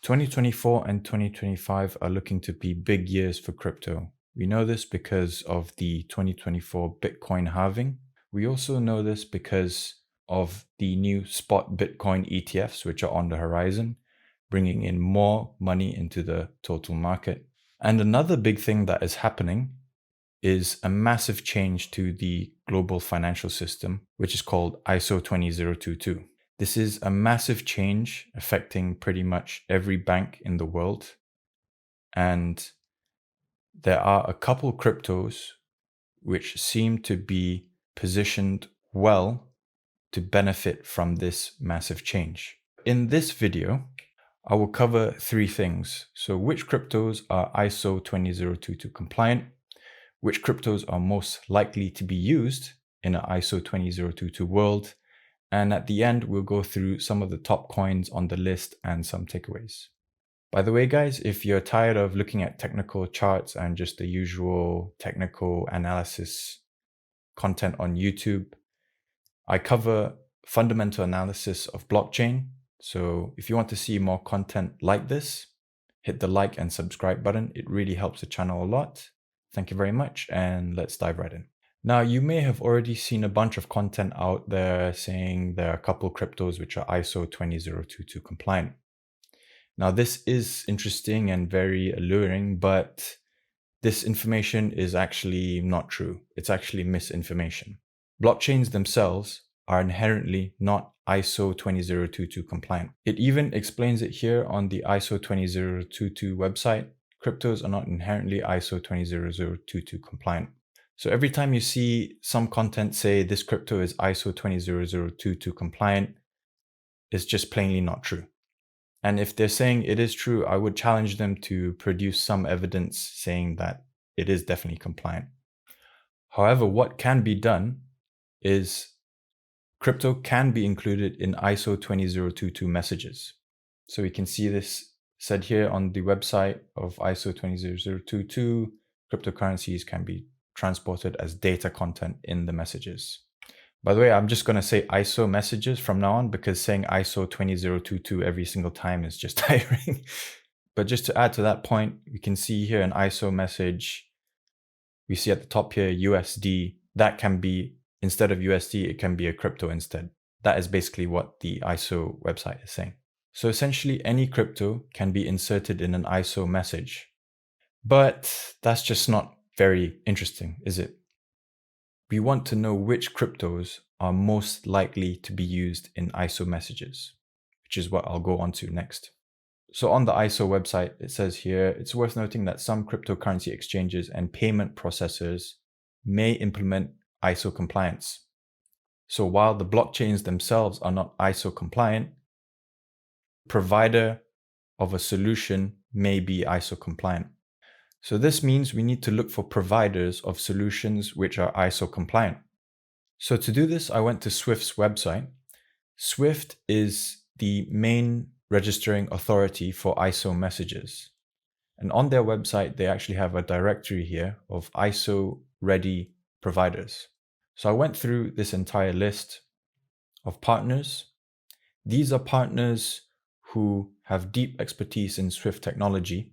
2024 and 2025 are looking to be big years for crypto. We know this because of the 2024 Bitcoin halving. We also know this because of the new spot Bitcoin ETFs, which are on the horizon, bringing in more money into the total market. And another big thing that is happening is a massive change to the global financial system, which is called ISO20022. This is a massive change affecting pretty much every bank in the world. And there are a couple cryptos which seem to be positioned well to benefit from this massive change. In this video, I will cover three things. So which cryptos are ISO 20022 compliant, which cryptos are most likely to be used in an ISO 20022 world, and at the end, we'll go through some of the top coins on the list and some takeaways. By the way, guys, if you're tired of looking at technical charts and just the usual technical analysis content on YouTube, I cover fundamental analysis of blockchain. So if you want to see more content like this, hit the like and subscribe button. It really helps the channel a lot. Thank you very much, and let's dive right in. Now, you may have already seen a bunch of content out there saying there are a couple cryptos which are ISO 20022 compliant. Now, this is interesting and very alluring, but this information is actually not true. It's actually misinformation. Blockchains themselves are inherently not ISO 20022 compliant. It even explains it here on the ISO 20022 website. Cryptos are not inherently ISO 20022 compliant. So every time you see some content say this crypto is ISO 20022 compliant, it's just plainly not true. And if they're saying it is true, I would challenge them to produce some evidence saying that it is definitely compliant. However, what can be done is crypto can be included in ISO 20022 messages. So we can see this said here on the website of ISO 20022, cryptocurrencies can be transported as data content in the messages. By the way, I'm just going to say ISO messages from now on because saying ISO 20022 every single time is just tiring. But just to add to that point, we can see here an ISO message. We see at the top here USD. That can be, instead of USD, it can be a crypto instead. That is basically what the ISO website is saying. So essentially any crypto can be inserted in an ISO message. But that's just not very interesting, is it? We want to know which cryptos are most likely to be used in ISO messages, which is what I'll go on to next. So on the ISO website, it says here, it's worth noting that some cryptocurrency exchanges and payment processors may implement ISO compliance. So while the blockchains themselves are not ISO compliant, provider of a solution may be ISO compliant. So this means we need to look for providers of solutions which are ISO compliant. So to do this, I went to Swift's website. Swift is the main registering authority for ISO messages. And on their website, they actually have a directory here of ISO ready providers. So I went through this entire list of partners. These are partners who have deep expertise in Swift technology,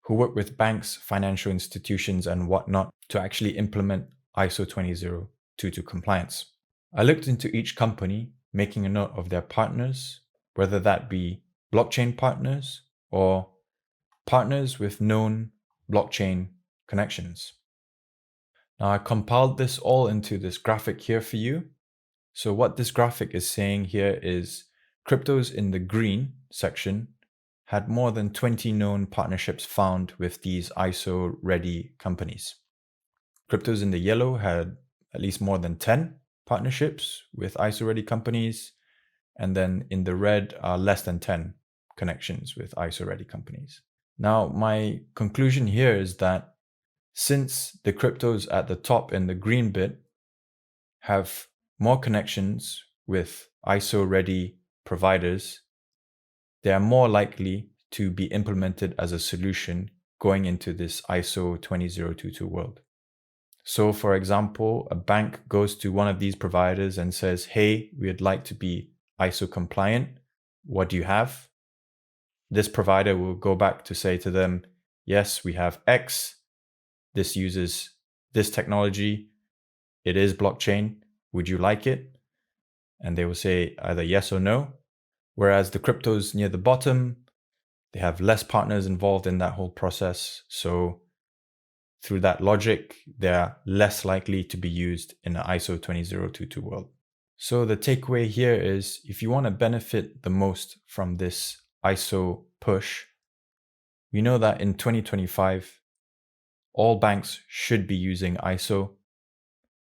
who work with banks, financial institutions, and whatnot to actually implement ISO 20022 compliance. I looked into each company, making a note of their partners, whether that be blockchain partners or partners with known blockchain connections. Now I compiled this all into this graphic here for you. So what this graphic is saying here is cryptos in the green section had more than 20 known partnerships found with these ISO ready companies. Cryptos in the yellow had at least more than 10 partnerships with ISO ready companies. And then in the red are less than 10 connections with ISO ready companies. Now, my conclusion here is that since the cryptos at the top in the green bit have more connections with ISO ready providers, they are more likely to be implemented as a solution going into this ISO 20022 world. So for example, a bank goes to one of these providers and says, hey, we'd like to be ISO compliant. What do you have? this provider will go back to say to them, yes, we have X, this uses this technology, it is blockchain, would you like it? And they will say either yes or no. Whereas the cryptos near the bottom, they have less partners involved in that whole process. So through that logic, they're less likely to be used in an ISO 20022 world. So the takeaway here is, if you want to benefit the most from this ISO push, we know that in 2025, all banks should be using ISO.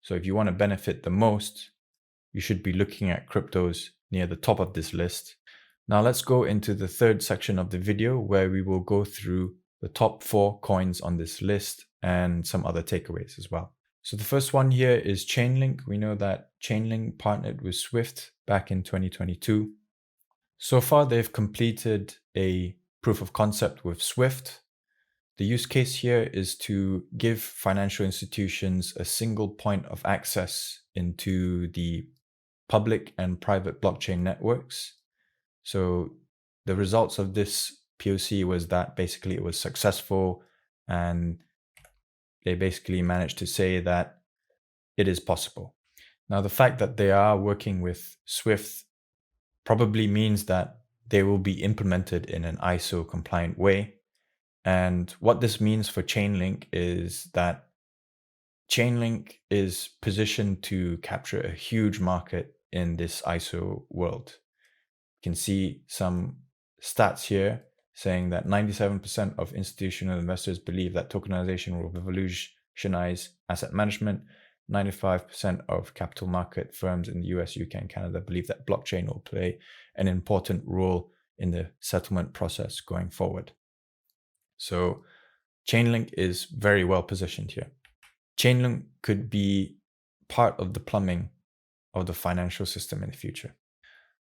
So if you want to benefit the most, you should be looking at cryptos near the top of this list. Now let's go into the third section of the video where we will go through the top 4 coins on this list and some other takeaways as well. So the first one here is Chainlink. We know that Chainlink partnered with Swift back in 2022. So far, they've completed a proof of concept with Swift. The use case here is to give financial institutions a single point of access into the public and private blockchain networks. So the results of this POC was that basically it was successful, and they basically managed to say that it is possible. Now, the fact that they are working with Swift probably means that they will be implemented in an ISO compliant way. And what this means for Chainlink is that Chainlink is positioned to capture a huge market in this ISO world. You can see some stats here saying that 97% of institutional investors believe that tokenization will revolutionize asset management. 95% of capital market firms in the US, UK, and Canada believe that blockchain will play an important role in the settlement process going forward. So Chainlink is very well positioned here. Chainlink could be part of the plumbing of the financial system in the future.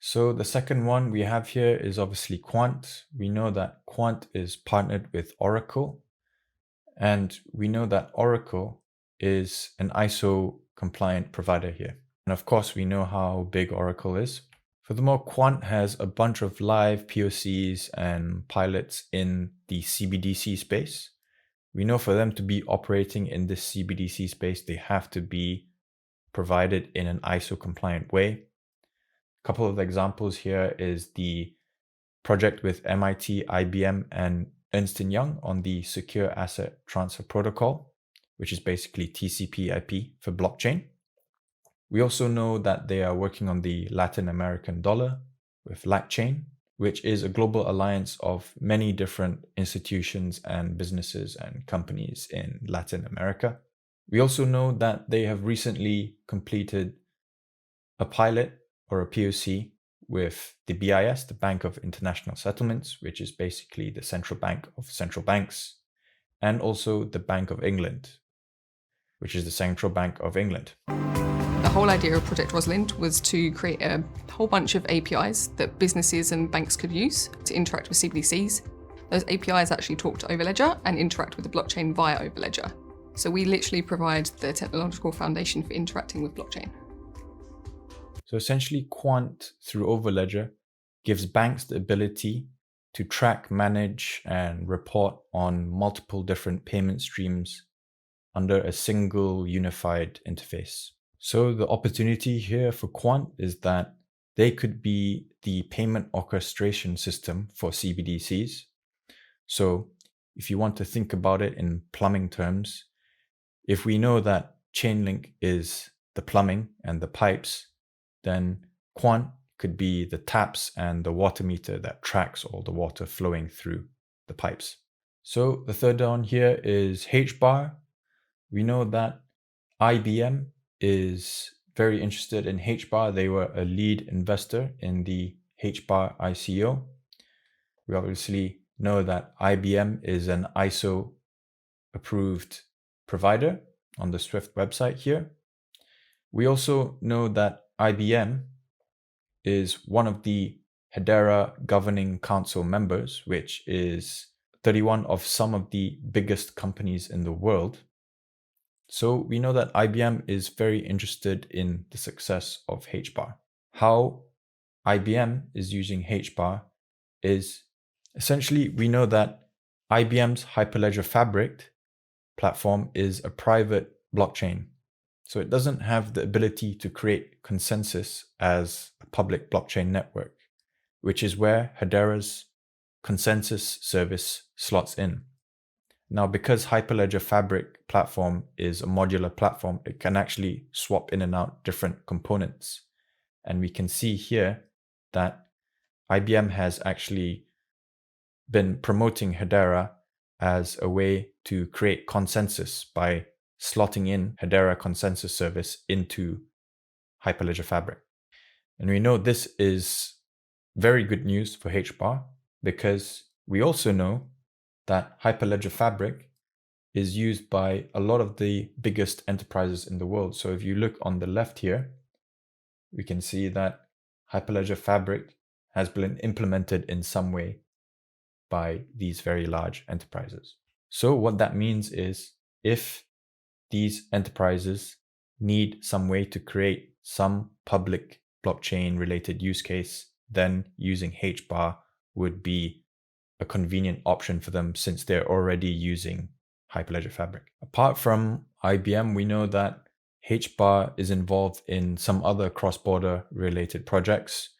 So the second one we have here is obviously Quant. We know that Quant is partnered with Oracle, and we know that Oracle is an ISO compliant provider here. And of course, we know how big Oracle is. Furthermore, Quant has a bunch of live POCs and pilots in the CBDC space. We know for them to be operating in this CBDC space, they have to be provided in an ISO compliant way. A couple of examples here is the project with MIT, IBM, and Ernst & Young on the Secure Asset Transfer Protocol, which is basically TCP/IP for blockchain. We also know that they are working on the Latin American dollar with LATChain, which is a global alliance of many different institutions and businesses and companies in Latin America. We also know that they have recently completed a pilot or a POC with the BIS, the Bank of International Settlements, which is basically the central bank of central banks, and also the Bank of England, which is the central bank of England. The whole idea of Project Rosalind was to create a whole bunch of APIs that businesses and banks could use to interact with CBDCs. Those APIs actually talk to Overledger and interact with the blockchain via Overledger. So we literally provide the technological foundation for interacting with blockchain. So essentially, Quant through Overledger gives banks the ability to track, manage, and report on multiple different payment streams under a single unified interface. So the opportunity here for Quant is that they could be the payment orchestration system for CBDCs. So if you want to think about it in plumbing terms, if we know that Chainlink is the plumbing and the pipes, then Quant could be the taps and the water meter that tracks all the water flowing through the pipes. So the third one here is HBAR. We know that IBM is very interested in HBAR. They were a lead investor in the HBAR ICO. We obviously know that IBM is an ISO approved provider on the Swift website here. We also know that IBM is one of the Hedera governing council members, which is 31 of some of the biggest companies in the world. So we know that IBM is very interested in the success of HBAR. How IBM is using HBAR is Essentially, we know that IBM's Hyperledger Fabric platform is a private blockchain. So it doesn't have the ability to create consensus as a public blockchain network, which is where Hedera's consensus service slots in. Now, because Hyperledger Fabric platform is a modular platform, it can actually swap in and out different components. And we can see here that IBM has actually been promoting Hedera as a way to create consensus by slotting in Hedera consensus service into Hyperledger Fabric. And we know this is very good news for HBAR because we also know that Hyperledger Fabric is used by a lot of the biggest enterprises in the world. So if you look on the left here, we can see that Hyperledger Fabric has been implemented in some way by these very large enterprises. So what that means is if these enterprises need some way to create some public blockchain related use case, then using HBAR would be a convenient option for them since they're already using Hyperledger Fabric. Apart from IBM, we know that HBAR is involved in some other cross-border related projects.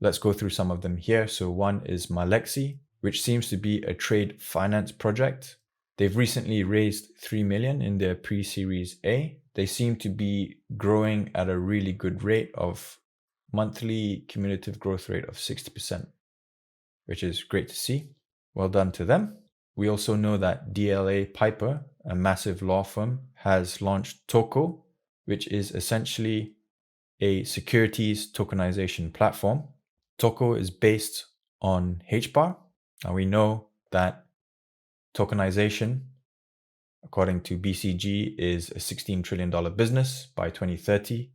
Let's go through some of them here. So one is Malexi, which seems to be a trade finance project. They've recently raised 3 million in their pre-series A. They seem to be growing at a really good rate of monthly cumulative growth rate of 60%, which is great to see. Well done to them. We also know that DLA Piper, a massive law firm, has launched Toko, which is essentially a securities tokenization platform. Toko is based on HBAR. Now we know that tokenization, according to BCG, is a $16 trillion business by 2030.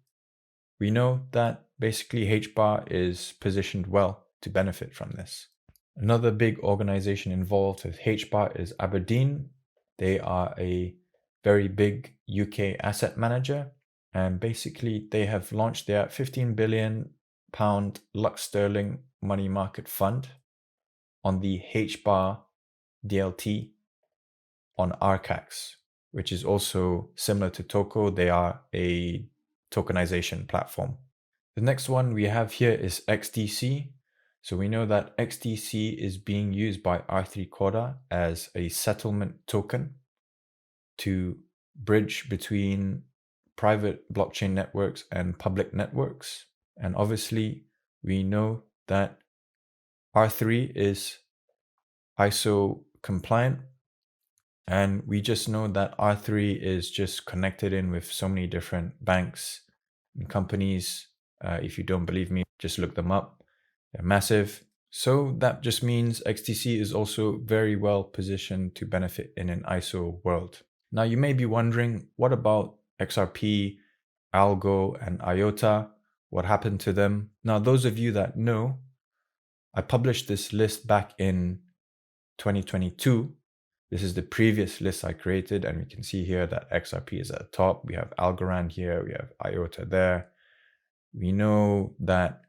We know that basically HBAR is positioned well to benefit from this. Another big organization involved with HBAR is Aberdeen. They are a very big UK asset manager, and basically they have launched their £15 billion Lux Sterling money market fund on the HBAR DLT on Arcax, which is also similar to Toko. They are a tokenization platform. The next one we have here is XDC. So we know that XDC is being used by R3 Corda as a settlement token to bridge between private blockchain networks and public networks. And obviously we know that R3 is ISO compliant. And we just know that R3 is just connected in with so many different banks and companies. If you don't believe me, just look them up. They're massive. So that just means XDC is also very well positioned to benefit in an ISO world. Now you may be wondering, what about XRP, Algo, and IOTA? What happened to them? Now, those of you that know, I published this list back in 2022. This is the previous list I created, and we can see here that XRP is at the top. We have Algorand here, we have IOTA there. We know that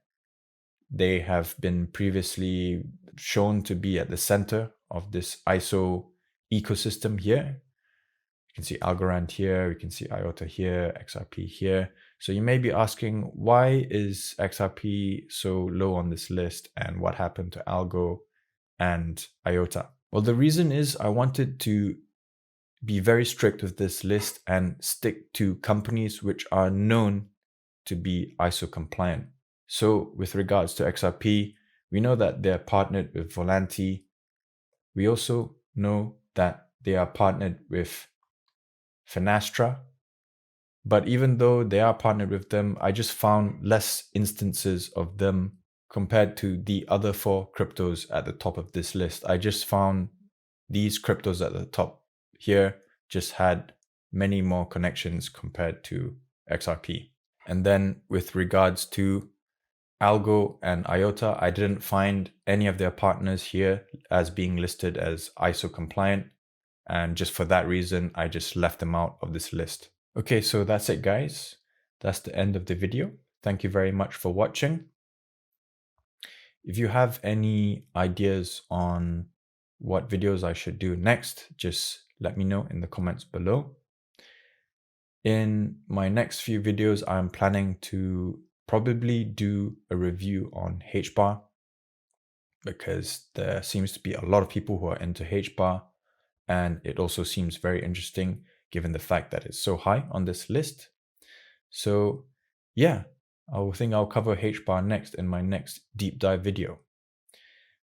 they have been previously shown to be at the center of this ISO ecosystem here. You can see Algorand here, we can see IOTA here, XRP here. So you may be asking, why is XRP so low on this list, and what happened to Algo and IOTA? Well, the reason is I wanted to be very strict with this list and stick to companies which are known to be ISO compliant. So with regards to XRP, we know that they're partnered with Volanti. We also know that they are partnered with Finastra. But even though they are partnered with them, I just found less instances of them compared to the other 4 cryptos at the top of this list. I just found these cryptos at the top here just had many more connections compared to XRP. And then with regards to Algo and IOTA, I didn't find any of their partners here as being listed as ISO compliant. And just for that reason, I just left them out of this list. Okay, so that's it, guys. That's the end of the video. Thank you very much for watching. If you have any ideas on what videos I should do next, just let me know in the comments below. In my next few videos, I'm planning to probably do a review on HBAR, because there seems to be a lot of people who are into HBAR, and it also seems very interesting given the fact that it's so high on this list. So yeah, I think I'll cover HBAR next in my next deep dive video.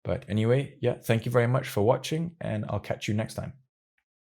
But anyway, yeah, thank you very much for watching, and I'll catch you next time.